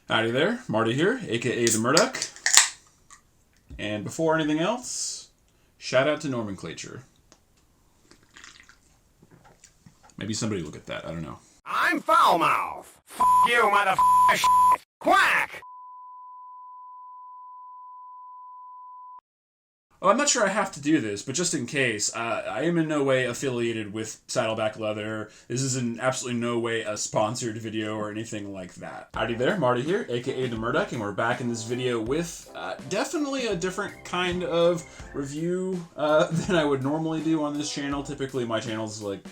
Howdy there, Marty here, aka the Murdoch. And before anything else, shout out to nomenclature. Maybe somebody will get that, I don't know. I'm Foulmouth. F you, motherfucker shit. Quack! Oh, I'm not sure I have to do this, but just in case, I am in no way affiliated with Saddleback Leather. This is in absolutely no way a sponsored video or anything like that. Howdy there, Marty here, aka the Murdoch, and we're back in this video with definitely a different kind of review than I would normally do on this channel. Typically my channel's like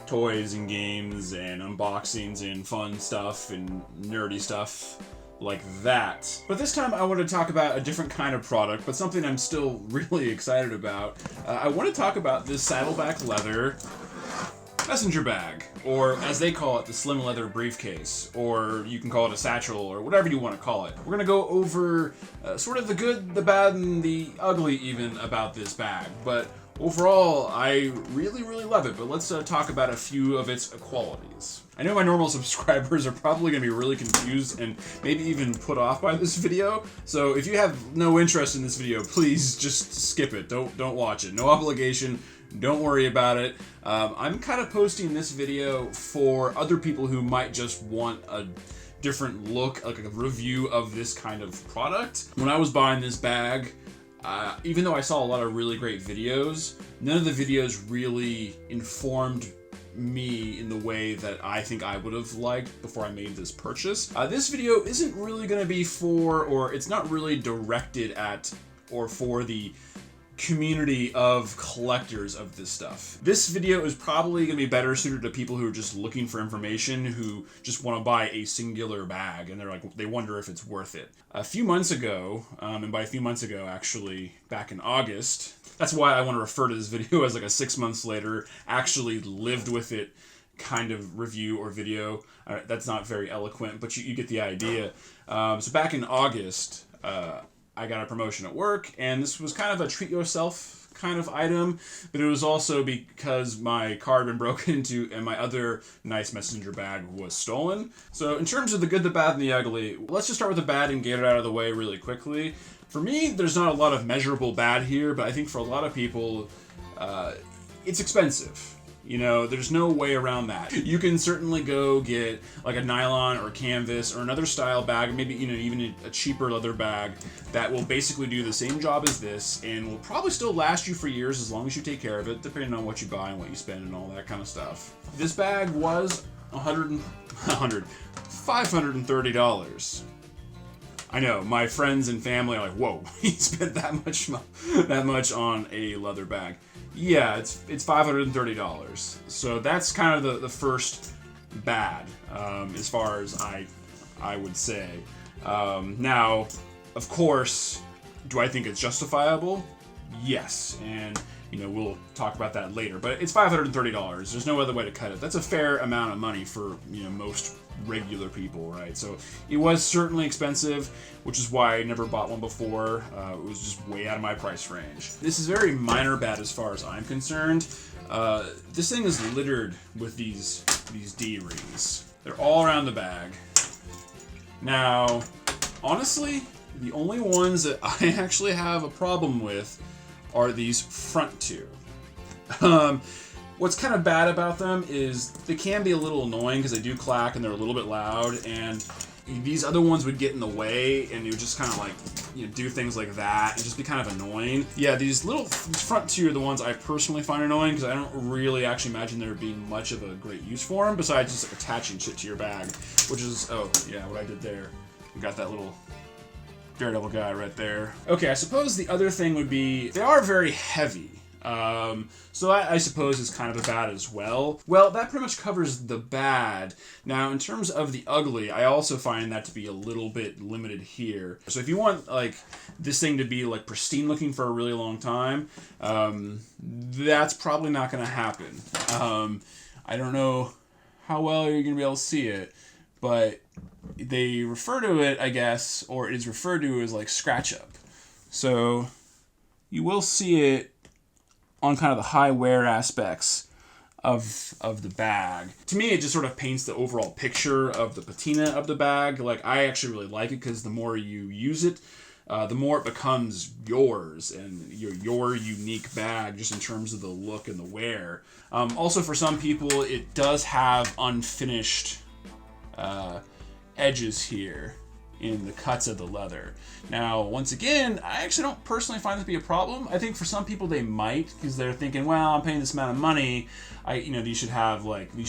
toys and games and unboxings and fun stuff and nerdy stuff like that. But this time I want to talk about a different kind of product, but something I'm still really excited about. I want to talk about this Saddleback Leather messenger bag, or as they call it, the slim leather briefcase, or you can call it a satchel, or whatever you want to call it. We're going to go over sort of the good, the bad, and the ugly even about this bag, but overall, I really love it, but let's talk about a few of its qualities. I know my normal subscribers are probably going to be really confused and maybe even put off by this video, so if you have no interest in this video, please just skip it. Don't watch it. No obligation. Don't worry about it. I'm kind of posting this video for other people who might just want a different look, like a review of this kind of product. When I was buying this bag, even though I saw a lot of really great videos, none of the videos really informed me in the way that I think I would have liked before I made this purchase. This video isn't really going to be for, or it's not really directed at or for the community of collectors of this stuff. This video is probably going to be better suited to people who are just looking for information, who just want to buy a singular bag and they wonder if it's worth it. A few months ago, and by a few months ago actually back in August, that's why I want to refer to this video as like a 6 months later, actually lived with it kind of review or video. That's not very eloquent, but you get the idea. So back in August, I got a promotion at work, and this was kind of a treat yourself kind of item, but it was also because my car had been broken into and my other nice messenger bag was stolen. So in terms of the good, the bad, and the ugly, let's just start with the bad and get it out of the way really quickly. For me, there's not a lot of measurable bad here, but I think for a lot of people, it's expensive. You know, there's no way around that. You can certainly go get like a nylon or canvas or another style bag, maybe even a cheaper leather bag that will basically do the same job as this and will probably still last you for years as long as you take care of it, depending on what you buy and what you spend and all that kind of stuff. This bag was $530. I know, my friends and family are like, whoa, he spent that much on a leather bag. Yeah, it's $530. So that's kind of the first bad, as far as I would say. Now, of course, do I think it's justifiable? Yes, and we'll talk about that later. But it's $530. There's no other way to cut it. That's a fair amount of money for most regular people, right? So it was certainly expensive, which is why I never bought one before. It was just way out of my price range. This is very minor bad as far as I'm concerned. This thing is littered with these D-rings. They're all around the bag. Now, honestly, the only ones that I actually have a problem with are these front two. What's kind of bad about them is they can be a little annoying because they do clack and they're a little bit loud, and these other ones would get in the way and you would just kind of like do things like that and just be kind of annoying. Yeah, these front two are the ones I personally find annoying because I don't really actually imagine there being much of a great use for them besides just like attaching shit to your bag, which is, oh yeah, what I did there. We got that little Daredevil guy right there. Okay, I suppose the other thing would be they are very heavy. So that, I suppose, is kind of a bad as well. Well, that pretty much covers the bad. Now, in terms of the ugly, I also find that to be a little bit limited here. So if you want, like, this thing to be, like, pristine looking for a really long time, that's probably not going to happen. I don't know how well you're going to be able to see it, but they refer to it, I guess, or it is referred to as, like, scratch up. So you will see it on kind of the high wear aspects of the bag. To me, it just sort of paints the overall picture of the patina of the bag. Like, I actually really like it because the more you use it, the more it becomes yours and your unique bag, just in terms of the look and the wear. Also, for some people, it does have unfinished edges here in the cuts of the leather. Now, once again, I actually don't personally find this to be a problem. I think for some people they might, because they're thinking, well, I'm paying this amount of money, these should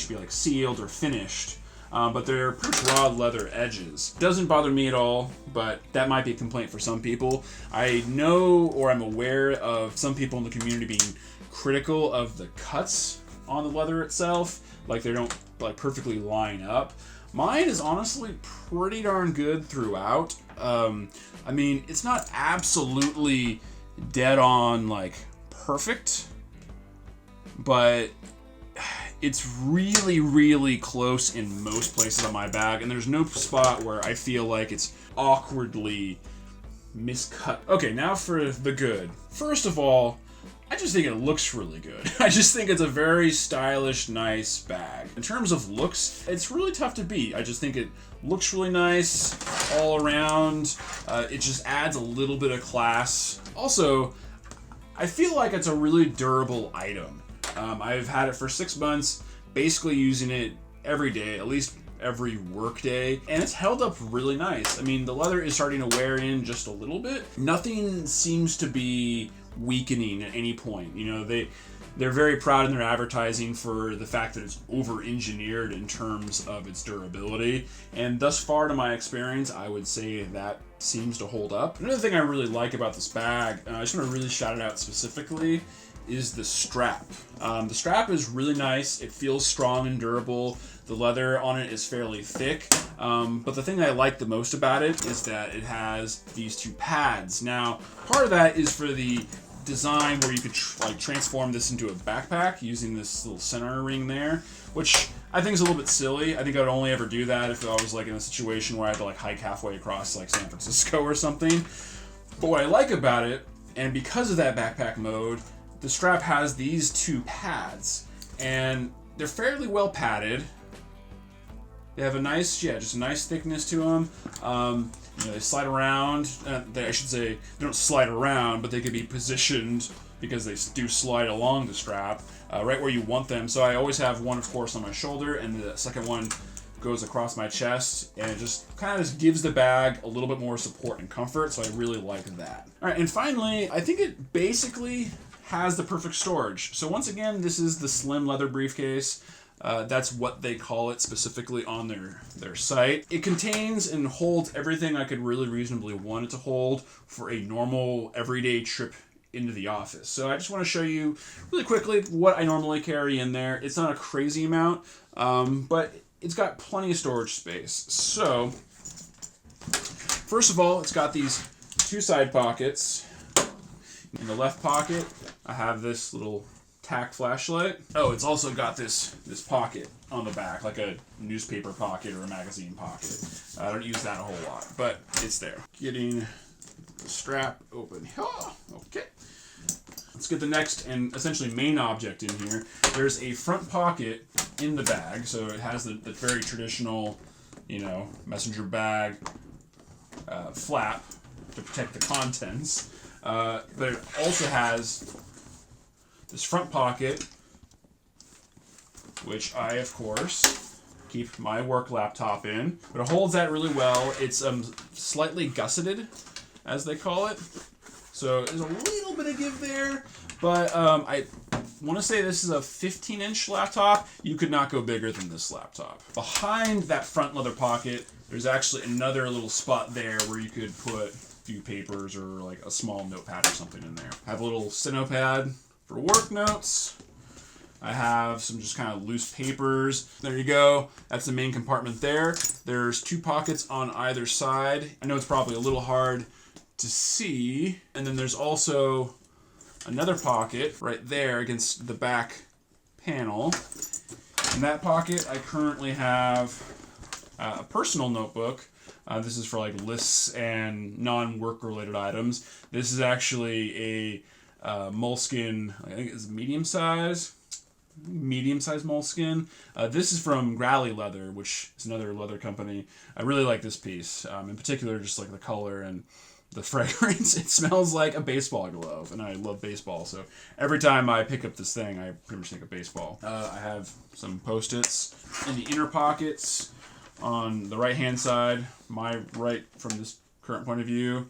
be like sealed or finished. But they're pretty broad leather edges. Doesn't bother me at all, but that might be a complaint for some people. I know, or I'm aware of some people in the community being critical of the cuts on the leather itself, like they don't like perfectly line up. Mine is honestly pretty darn good throughout. I mean, it's not absolutely dead on like perfect, but it's really, really close in most places on my bag, and there's no spot where I feel like it's awkwardly miscut. Okay, now for the good. First of all, I just think it looks really good. I just think it's a very stylish, nice bag. In terms of looks, it's really tough to beat. I just think it looks really nice all around. It just adds a little bit of class. Also, I feel like it's a really durable item. I've had it for 6 months, basically using it every day, at least every work day, and it's held up really nice. I mean, the leather is starting to wear in just a little bit. Nothing seems to be weakening at any point. They're very proud in their advertising for the fact that it's over-engineered in terms of its durability, and thus far, to my experience, I would say that seems to hold up. Another thing I really like about this bag, I just want to really shout it out specifically, is the strap. The strap is really nice. It feels strong and durable. The leather on it is fairly thick. But the thing I like the most about it is that it has these two pads. Now, part of that is for the design where you could transform this into a backpack using this little center ring there, which I think is a little bit silly. I think I would only ever do that if I was like in a situation where I had to like hike halfway across like San Francisco or something. But what I like about it, and because of that backpack mode, the strap has these two pads, and they're fairly well padded. They have a nice, just a nice thickness to them. They slide around. I should say they don't slide around, but they could be positioned, because they do slide along the strap, right where you want them. So I always have one, of course, on my shoulder, and the second one goes across my chest, and it just kind of gives the bag a little bit more support and comfort, so I really like that. All right, and finally, I think it basically has the perfect storage. So once again, this is the slim leather briefcase. That's what they call it specifically on their site. It contains and holds everything I could really reasonably want it to hold for a normal everyday trip into the office. So I just want to show you really quickly what I normally carry in there. It's not a crazy amount, but it's got plenty of storage space. So first of all, it's got these two side pockets. In the left pocket, I have this little tack flashlight. Oh, it's also got this pocket on the back, like a newspaper pocket or a magazine pocket. I don't use that a whole lot, but it's there. Getting the strap open. Oh, okay. Let's get the next and essentially main object in here. There's a front pocket in the bag, so it has the very traditional, messenger bag flap to protect the contents. But it also has this front pocket, which I, of course, keep my work laptop in. But it holds that really well. It's slightly gusseted, as they call it. So there's a little bit of give there. But I want to say this is a 15-inch laptop. You could not go bigger than this laptop. Behind that front leather pocket, there's actually another little spot there where you could put few papers or like a small notepad or something in there. I have a little steno pad for work notes. I have some just kind of loose papers. There you go. That's the main compartment there. There's two pockets on either side. I know it's probably a little hard to see. And then there's also another pocket right there against the back panel. In that pocket, I currently have a personal notebook. This is for like lists and non-work related items. This is actually a moleskin, I think it's medium size. medium-sized moleskin. This is from Grally Leather, which is another leather company. I really like this piece. In particular, just like the color and the fragrance. It smells like a baseball glove, and I love baseball, so every time I pick up this thing, I pretty much think of baseball. I have some Post-its in the inner pockets on the right-hand side, my right from this current point of view.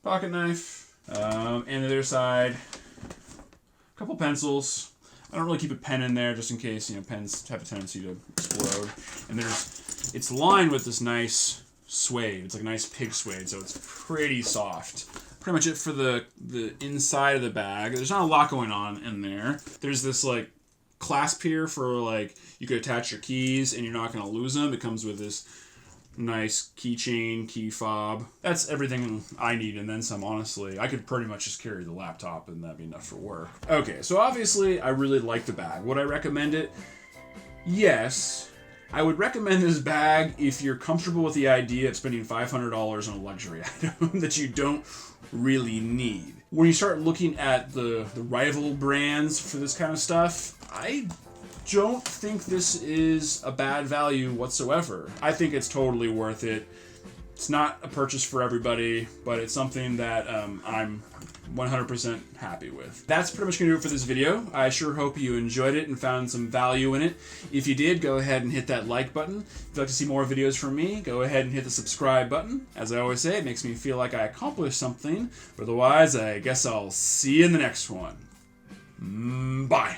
Pocket knife, and the other side, a couple pencils. I don't really keep a pen in there just in case, pens have a tendency to explode. And it's lined with this nice suede. It's like a nice pig suede, so it's pretty soft. Pretty much it for the inside of the bag. There's not a lot going on in there. There's this like clasp here for like you could attach your keys and you're not going to lose them. It comes with this nice keychain key fob. That's everything I need and then some, honestly. I could pretty much just carry the laptop and that'd be enough for work. Okay, so obviously I really like the bag. Would I recommend it? Yes. I would recommend this bag if you're comfortable with the idea of spending $500 on a luxury item that you don't really need. When you start looking at the rival brands for this kind of stuff, I don't think this is a bad value whatsoever. I think it's totally worth it. It's not a purchase for everybody, but it's something that I'm 100% happy with. That's pretty much going to do it for this video. I sure hope you enjoyed it and found some value in it. If you did, go ahead and hit that like button. If you'd like to see more videos from me, go ahead and hit the subscribe button. As I always say, it makes me feel like I accomplished something. But otherwise, I guess I'll see you in the next one. Bye.